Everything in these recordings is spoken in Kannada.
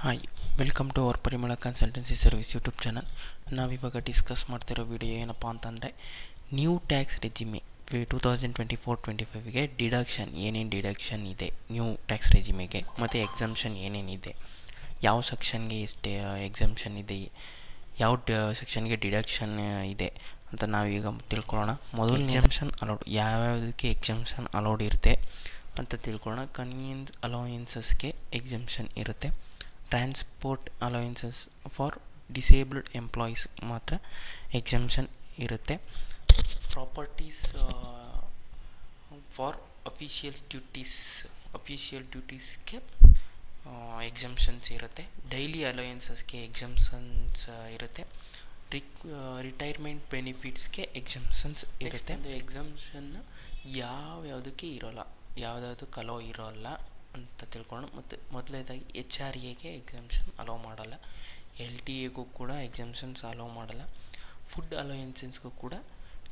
ಹಾಯ್, ವೆಲ್ಕಮ್ ಟು ಅವರ್ ಪರಿಮಳ ಕನ್ಸಲ್ಟೆನ್ಸಿ ಸರ್ವಿಸ್ ಯೂಟ್ಯೂಬ್ ಚಾನಲ್. ನಾವಿವಾಗ ಡಿಸ್ಕಸ್ ಮಾಡ್ತಿರೋ ವಿಡಿಯೋ ಏನಪ್ಪ ಅಂತಂದರೆ, ನ್ಯೂ ಟ್ಯಾಕ್ಸ್ ರೆಜಿಮೆ 2024-25ಗೆ ಡಿಡಕ್ಷನ್ ಏನೇನು ಡಿಡಕ್ಷನ್ ಇದೆ ನ್ಯೂ ಟ್ಯಾಕ್ಸ್ ರೆಜಿಮೆಗೆ, ಮತ್ತು ಎಕ್ಸಮ್ಷನ್ ಏನೇನಿದೆ, ಯಾವ ಸೆಕ್ಷನ್ಗೆ ಎಷ್ಟು ಎಕ್ಸಮ್ಷನ್ ಇದೆ, ಯಾವ ಸೆಕ್ಷನ್ಗೆ ಡಿಡಕ್ಷನ್ ಇದೆ ಅಂತ ನಾವೀಗ ತಿಳ್ಕೊಳ್ಳೋಣ. ಮೊದಲು ಎಕ್ಸಮ್ಷನ್ ಅಲೌಡ್, ಯಾವ್ಯಾವುದಕ್ಕೆ ಎಕ್ಸಮ್ಷನ್ ಅಲೌಡ್ ಇರುತ್ತೆ ಅಂತ ತಿಳ್ಕೊಳ್ಳೋಣ. ಕನ್ವೀನಿಯನ್ಸ್ ಅಲೋಯನ್ಸಸ್ಗೆ ಎಕ್ಸಮ್ಷನ್ ಇರುತ್ತೆ. Transport allowances for disabled employees ಮಾತ್ರ ಎಕ್ಸಮ್ಷನ್ ಇರುತ್ತೆ. ಪ್ರಾಪರ್ಟೀಸ್ ಫಾರ್ ಅಫಿಷಿಯಲ್ ಡ್ಯೂಟೀಸ್ಗೆ ಎಕ್ಸಮ್ಷನ್ಸ್ ಇರುತ್ತೆ. ಡೈಲಿ ಅಲೋಯನ್ಸಸ್ಗೆ ಎಕ್ಸಮ್ಷನ್ಸ್ ಇರುತ್ತೆ. ರಿಟೈರ್ಮೆಂಟ್ ಬೆನಿಫಿಟ್ಸ್ಗೆ ಎಕ್ಸಮ್ಷನ್ಸ್ ಇರುತ್ತೆ. ಎಕ್ಸಮ್ಷನ್ ಯಾವುದಕ್ಕೆ ಇರೋಲ್ಲ, ಯಾವುದಕ್ಕೆ ಅಲೋ ಇರೋಲ್ಲ ಅಂತ ತಿಳ್ಕೊಳ್ಳೋಣ. ಮತ್ತು ಮೊದಲನೇದಾಗಿ HRAಗೆ ಎಕ್ಸಮ್ಷನ್ ಅಲೋ ಮಾಡಲ್ಲ, LTA ಕೂಡ ಎಕ್ಸಮ್ಷನ್ಸ್ ಅಲೋ ಮಾಡಲ್ಲ, ಫುಡ್ ಅಲೋಯನ್ಸಸ್ಗೂ ಕೂಡ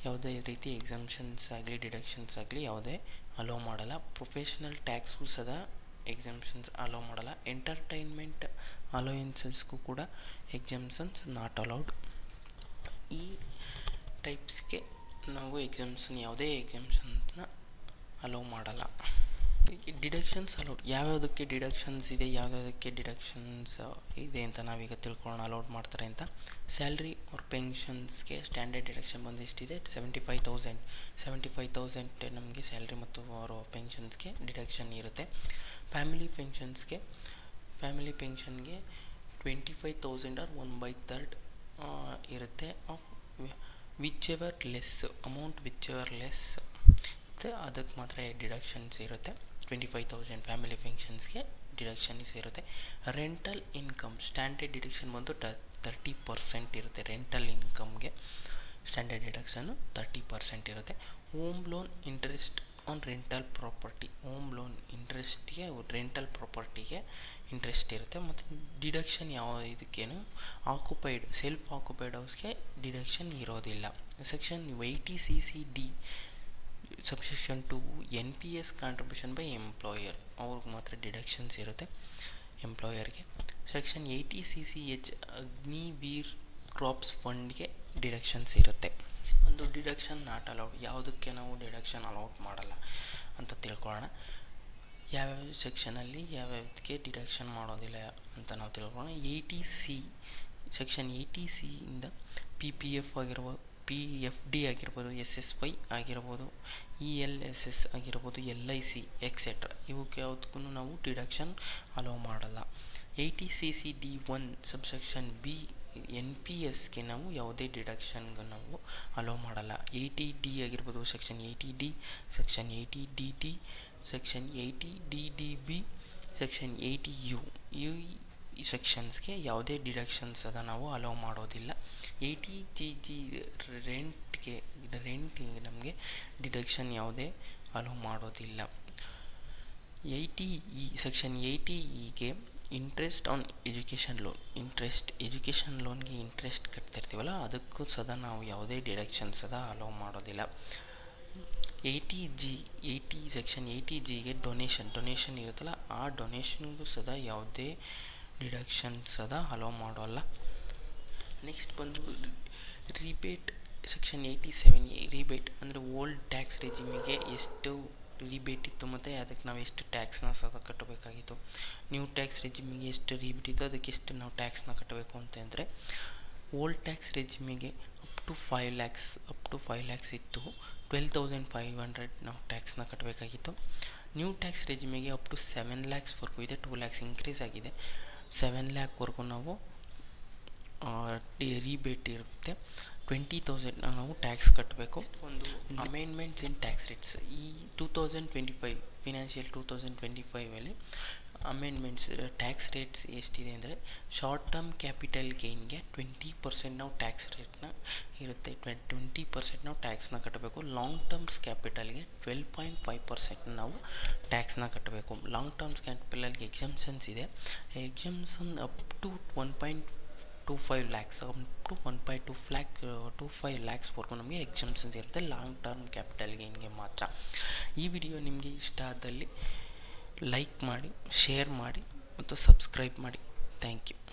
ಯಾವುದೇ ರೀತಿ ಎಕ್ಸಮ್ಷನ್ಸ್ ಆಗಲಿ ಡಿಡಕ್ಷನ್ಸ್ ಆಗಲಿ ಯಾವುದೇ ಅಲೋ ಮಾಡಲ್ಲ. ಪ್ರೊಫೆಷ್ನಲ್ ಟ್ಯಾಕ್ಸ್ಗೂ ಸದಾ ಎಕ್ಸಮ್ಷನ್ಸ್ ಅಲೋ ಮಾಡಲ್ಲ. ಎಂಟರ್ಟೈನ್ಮೆಂಟ್ ಅಲೋಯನ್ಸಸ್ಗೂ ಕೂಡ ಎಕ್ಸಮ್ಷನ್ಸ್ ನಾಟ್ ಅಲೌಡ್. ಈ ಟೈಪ್ಸ್ಗೆ ನಾವು ಎಕ್ಸಮ್ಷನ್ ಯಾವುದೇ ಎಕ್ಸಮ್ಷನ್ನ ಅಲೋ ಮಾಡಲ್ಲ. ಡಿಡಕ್ಷನ್ಸ್ ಅಲೌಡ್, ಯಾವ್ಯಾವುದಕ್ಕೆ ಡಿಡಕ್ಷನ್ಸ್ ಇದೆ, ಯಾವ್ಯಾವುದಕ್ಕೆ ಡಿಡಕ್ಷನ್ಸ್ ಇದೆ ಅಂತ ನಾವೀಗ ತಿಳ್ಕೊಳ್ಳೋಣ. ಅಲೌಡ್ ಮಾಡ್ತಾರೆ ಅಂತ. ಸ್ಯಾಲ್ರಿ ಆರ್ ಪೆನ್ಷನ್ಸ್ಗೆ ಸ್ಟ್ಯಾಂಡರ್ಡ್ ಡಿಡಕ್ಷನ್ ಬಂದು ಎಷ್ಟಿದೆ, 75,000 ನಮಗೆ ಸ್ಯಾಲ್ರಿ ಮತ್ತು ಅವರ ಪೆನ್ಷನ್ಸ್ಗೆ ಡಿಡಕ್ಷನ್ ಇರುತ್ತೆ. ಫ್ಯಾಮಿಲಿ ಪೆನ್ಷನ್ಗೆ 25,000 or 1/3 ಇರುತ್ತೆ. ವಿಚ್ ಎವರ್ ಲೆಸ್ ಅದಕ್ಕೆ ಮಾತ್ರ ಡಿಡಕ್ಷನ್ಸ್ ಇರುತ್ತೆ. 25,000 ಫ್ಯಾಮಿಲಿ ಪೆನ್ಷನ್ಸ್ಗೆ ಡಿಡಕ್ಷನ್ಸ್ ಇರುತ್ತೆ. ರೆಂಟಲ್ ಇನ್ಕಮ್ ಸ್ಟ್ಯಾಂಡರ್ಡ್ ಡಿಡಕ್ಷನ್ ಬಂದು 30% ಇರುತ್ತೆ. ರೆಂಟಲ್ ಇನ್ಕಮ್ಗೆ ಸ್ಟ್ಯಾಂಡರ್ಡ್ ಡಿಡಕ್ಷನ್ನು 30% ಇರುತ್ತೆ. Home loan interest on rental property, home loan ಇಂಟ್ರೆಸ್ಟ್ಗೆ ರೆಂಟಲ್ ಪ್ರಾಪರ್ಟಿಗೆ ಇಂಟ್ರೆಸ್ಟ್ ಇರುತ್ತೆ. ಮತ್ತು ಡಿಡಕ್ಷನ್ ಯಾವ ಇದಕ್ಕೇನು ಸೆಲ್ಫ್ ಆಕ್ಯುಪೈಡ್ ಹೌಸ್ಗೆ ಡಿಡಕ್ಷನ್ ಇರೋದಿಲ್ಲ. Section 80cc(d) subsection 2 NPS contribution by employer, ಅವ್ರಿಗೆ ಮಾತ್ರ ಡಿಡಕ್ಷನ್ಸ್ ಇರುತ್ತೆ ಎಂಪ್ಲಾಯರ್ಗೆ. ಸೆಕ್ಷನ್ 80cc(h) ಅಗ್ನಿವೀರ್ ಕ್ರಾಪ್ಸ್ ಫಂಡ್ಗೆ ಡಿಡಕ್ಷನ್ಸ್ ಇರುತ್ತೆ. ಒಂದು ಡಿಡಕ್ಷನ್ ನಾಟ್ ಅಲೌಡ್, ಯಾವುದಕ್ಕೆ ನಾವು ಡಿಡಕ್ಷನ್ ಅಲೌಡ್ ಮಾಡಲ್ಲ ಅಂತ ತಿಳ್ಕೊಳ್ಳೋಣ. ಯಾವ್ಯಾವ ಸೆಕ್ಷನಲ್ಲಿ ಯಾವ್ಯಾವುದಕ್ಕೆ ಡಿಡಕ್ಷನ್ ಮಾಡೋದಿಲ್ಲ ಅಂತ ನಾವು ತಿಳ್ಕೊಳ್ಳೋಣ. 80C ಸೆಕ್ಷನ್ 80C ಇಂದ PPF ಆಗಿರ್ಬೋದು, PFD ಆಗಿರ್ಬೋದು, SSY ಆಗಿರ್ಬೋದು, ELSS ಆಗಿರ್ಬೋದು, LIC ಎಕ್ಸೆಟ್ರಾ, ಇವಕ್ಕೆ ಯಾವುದಕ್ಕೂ ನಾವು ಡಿಡಕ್ಷನ್ ಅಲೋ ಮಾಡಲ್ಲ. 80cc(d)(1) ಸಬ್ಸೆಕ್ಷನ್ B NPSಗೆ ನಾವು ಯಾವುದೇ ಡಿಡಕ್ಷನ್ಗೆ ನಾವು ಅಲೋ ಮಾಡಲ್ಲ. 80D ಆಗಿರ್ಬೋದು, section 80D, section 80DD, section 80DDB, section 80U, ಈ ಸೆಕ್ಷನ್ಸ್ಗೆ ಯಾವುದೇ ಡಿಡಕ್ಷನ್ಸ್ ನಾವು ಅಲೋ ಮಾಡೋದಿಲ್ಲ. 80GG ರೆಂಟ್ಗೆ ನಮಗೆ ಡಿಡಕ್ಷನ್ ಯಾವುದೇ ಅಲೋ ಮಾಡೋದಿಲ್ಲ. 80E ಸೆಕ್ಷನ್ 80Eಗೆ interest on education loan, education ಲೋನ್ಗೆ ಇಂಟ್ರೆಸ್ಟ್ ಕಟ್ತಿರ್ತೀವಲ್ಲ, ಅದಕ್ಕೂ ಸದಾ ನಾವು ಯಾವುದೇ ಡಿಡಕ್ಷನ್ಸ್ ಅಲೋ ಮಾಡೋದಿಲ್ಲ. 80G ಸೆಕ್ಷನ್ 80Gಗೆ ಡೊನೇಷನ್ ಇರುತ್ತಲ್ಲ, ಆ ಡೊನೇಷನ್ಗೂ ಸದಾ ಯಾವುದೇ ಡಿಡಕ್ಷನ್ಸ್ ಅಲೋ ಮಾಡೋಲ್ಲ. ನೆಕ್ಸ್ಟ್ ಬಂದು ರಿಬೇಟ್ ಸೆಕ್ಷನ್ 87A. ರಿಬೇಟ್ ಅಂದರೆ ಓಲ್ಡ್ ಟ್ಯಾಕ್ಸ್ ರೆಜಿಮಿಗೆ ಎಷ್ಟು ರಿಬೇಟ್ ಇತ್ತು ಮತ್ತು ಅದಕ್ಕೆ ನಾವು ಎಷ್ಟು ಟ್ಯಾಕ್ಸ್ನ ಸದಾ ಕಟ್ಟಬೇಕಾಗಿತ್ತು. ನ್ಯೂ ಟ್ಯಾಕ್ಸ್ ರೆಜಿಮಿಗೆ ಎಷ್ಟು ರಿಬೇಟ್ ಇತ್ತು, ಅದಕ್ಕೆ ಎಷ್ಟು ನಾವು ಟ್ಯಾಕ್ಸ್ನ ಕಟ್ಟಬೇಕು ಅಂತಂದರೆ, ಓಲ್ಡ್ ಟ್ಯಾಕ್ಸ್ ರೆಜಿಮಿಗೆ ಅಪ್ ಟು 5 lakhs ಇತ್ತು, 12,500 ನಾವು ಟ್ಯಾಕ್ಸ್ನ ಕಟ್ಟಬೇಕಾಗಿತ್ತು. ನ್ಯೂ ಟ್ಯಾಕ್ಸ್ ರೆಜಿಮಿಗೆ ಅಪ್ ಟು 7 lakhsವರೆಗೂ ಇದೆ, 2 lakhs ಇನ್ಕ್ರೀಸ್ ಆಗಿದೆ. 7 lakhವರೆಗೂ ನಾವು ರಿಬೇಟ್ ಇರುತ್ತೆ. 20,000 ನಾವು ಟ್ಯಾಕ್ಸ್ ಕಟ್ಟಬೇಕು. ಒಂದು ಅಮೆಂಡ್ಮೆಂಟ್ಸ್ ಇನ್ ಟ್ಯಾಕ್ಸ್ ರೇಟ್ಸ್, ಈ 2025 ಫಿನಾನ್ಷಿಯಲ್ 2025ಅಲ್ಲಿ ಅಮೆಂಡ್ಮೆಂಟ್ಸ್ ಟ್ಯಾಕ್ಸ್ ರೇಟ್ಸ್ ಎಷ್ಟಿದೆ ಅಂದರೆ, ಶಾರ್ಟ್ ಟರ್ಮ್ ಕ್ಯಾಪಿಟಲ್ ಗೇನ್ಗೆ 20% ನಾವು ಟ್ಯಾಕ್ಸ್ ರೇಟ್ನ ಇರುತ್ತೆ, 20% ನಾವು ಟ್ಯಾಕ್ಸ್ನ ಕಟ್ಟಬೇಕು. ಲಾಂಗ್ ಟರ್ಮ್ಸ್ ಕ್ಯಾಪಿಟಲ್ಗೆ 12.5% ನಾವು ಟ್ಯಾಕ್ಸ್ನ ಕಟ್ಟಬೇಕು. ಲಾಂಗ್ ಟರ್ಮ್ಸ್ ಕ್ಯಾಪಿಟಲ್ಗೆ ಎಕ್ಸಮ್ಷನ್ಸ್ ಇದೆ. Exemption up to 1.25 lakhs, up to 1.25 lakhsವರೆಗೂ ನಮಗೆ ಎಕ್ಸಮ್ಷನ್ಸ್ ಇರುತ್ತೆ ಲಾಂಗ್ ಟರ್ಮ್ ಕ್ಯಾಪಿಟಲ್ ಗೇನ್ಗೆ ಮಾತ್ರ. ಈ ವಿಡಿಯೋ ನಿಮಗೆ ಇಷ್ಟ ಆದಲ್ಲಿ ಲೈಕ್ ಮಾಡಿ, ಶೇರ್ ಮಾಡಿ ಮತ್ತು ಸಬ್ಸ್ಕ್ರೈಬ್ ಮಾಡಿ. Thank you.